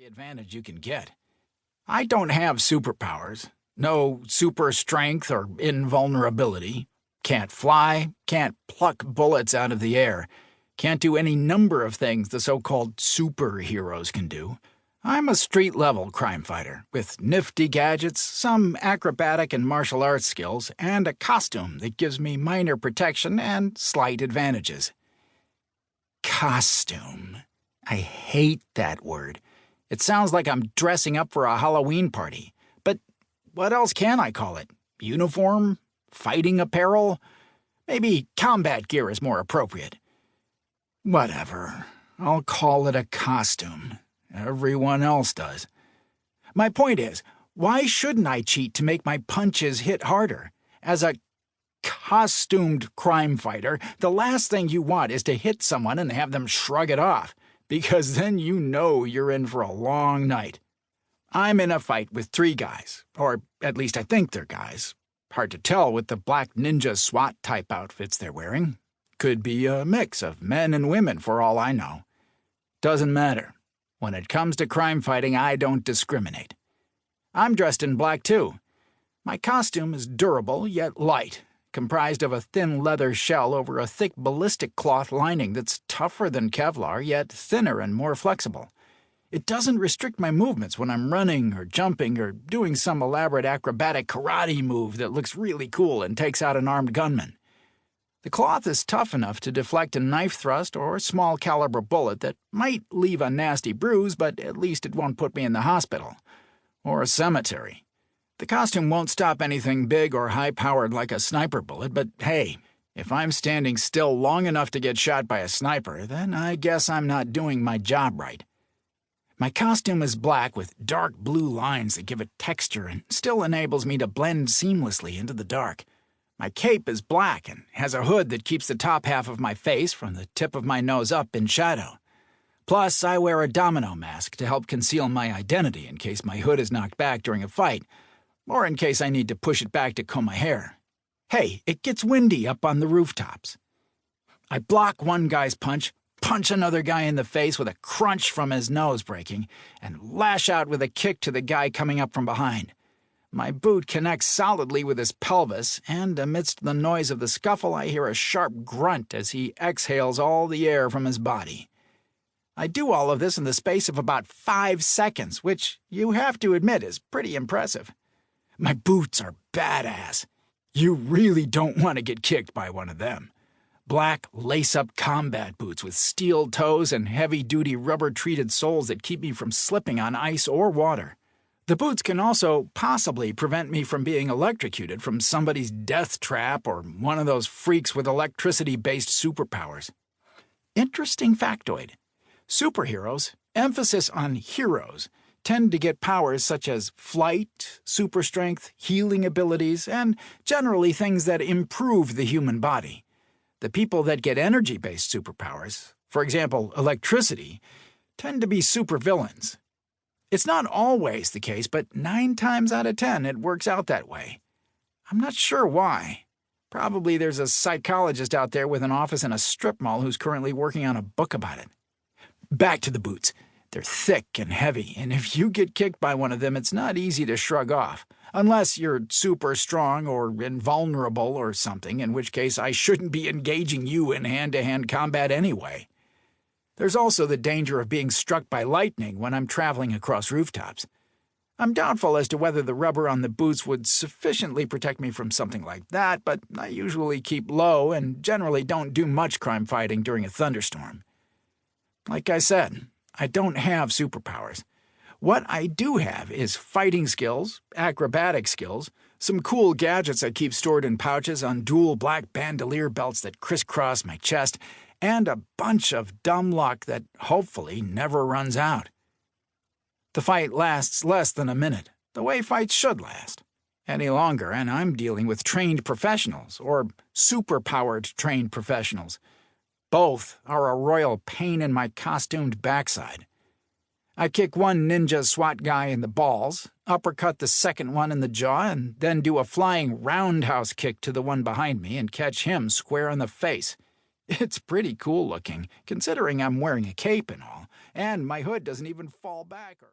advantage you can get. I don't have superpowers. No super strength or invulnerability. Can't fly, can't pluck bullets out of the air. Can't do any number of things the so-called superheroes can do. I'm a street-level crime fighter, with nifty gadgets, some acrobatic and martial arts skills, and a costume that gives me minor protection and slight advantages. Costume. I hate that word. It sounds like I'm dressing up for a Halloween party. But what else can I call it? Uniform? Fighting apparel? Maybe combat gear is more appropriate. Whatever. I'll call it a costume. Everyone else does. My point is, why shouldn't I cheat to make my punches hit harder? As a costumed crime fighter, the last thing you want is to hit someone and have them shrug it off, because then you know you're in for a long night. I'm in a fight with 3 guys, or at least I think they're guys. Hard to tell with the black ninja SWAT-type outfits they're wearing. Could be a mix of men and women for all I know. Doesn't matter. When it comes to crime fighting, I don't discriminate. I'm dressed in black, too. My costume is durable, yet light, comprised of a thin leather shell over a thick ballistic cloth lining that's tougher than Kevlar, yet thinner and more flexible. It doesn't restrict my movements when I'm running or jumping or doing some elaborate acrobatic karate move that looks really cool and takes out an armed gunman. The cloth is tough enough to deflect a knife thrust or small caliber bullet that might leave a nasty bruise, but at least it won't put me in the hospital. Or a cemetery. The costume won't stop anything big or high-powered like a sniper bullet, but hey, if I'm standing still long enough to get shot by a sniper, then I guess I'm not doing my job right. My costume is black with dark blue lines that give it texture and still enables me to blend seamlessly into the dark. My cape is black and has a hood that keeps the top half of my face from the tip of my nose up in shadow. Plus, I wear a domino mask to help conceal my identity in case my hood is knocked back during a fight, or in case I need to push it back to comb my hair. Hey, it gets windy up on the rooftops. I block one guy's punch another guy in the face with a crunch from his nose breaking, and lash out with a kick to the guy coming up from behind. My boot connects solidly with his pelvis, and amidst the noise of the scuffle I hear a sharp grunt as he exhales all the air from his body. I do all of this in the space of about 5 seconds, which you have to admit is pretty impressive. My boots are badass. You really don't want to get kicked by one of them. Black, lace-up combat boots with steel toes and heavy-duty rubber-treated soles that keep me from slipping on ice or water. The boots can also possibly prevent me from being electrocuted from somebody's death trap or one of those freaks with electricity-based superpowers. Interesting factoid. Superheroes, emphasis on heroes, tend to get powers such as flight, super strength, healing abilities, and generally things that improve the human body. The people that get energy-based superpowers, for example, electricity, tend to be supervillains. It's not always the case, but 9 times out of 10 it works out that way. I'm not sure why. Probably there's a psychologist out there with an office in a strip mall who's currently working on a book about it. Back to the boots. They're thick and heavy, and if you get kicked by one of them, it's not easy to shrug off. Unless you're super strong or invulnerable or something, in which case I shouldn't be engaging you in hand-to-hand combat anyway. There's also the danger of being struck by lightning when I'm traveling across rooftops. I'm doubtful as to whether the rubber on the boots would sufficiently protect me from something like that, but I usually keep low and generally don't do much crime fighting during a thunderstorm. Like I said, I don't have superpowers. What I do have is fighting skills, acrobatic skills, some cool gadgets I keep stored in pouches on dual black bandolier belts that crisscross my chest, and a bunch of dumb luck that hopefully never runs out. The fight lasts less than a minute, the way fights should last. Any longer, and I'm dealing with trained professionals, or super-powered trained professionals. Both are a royal pain in my costumed backside. I kick one ninja SWAT guy in the balls, uppercut the second one in the jaw, and then do a flying roundhouse kick to the one behind me and catch him square in the face. It's pretty cool looking, considering I'm wearing a cape and all, and my hood doesn't even fall back or...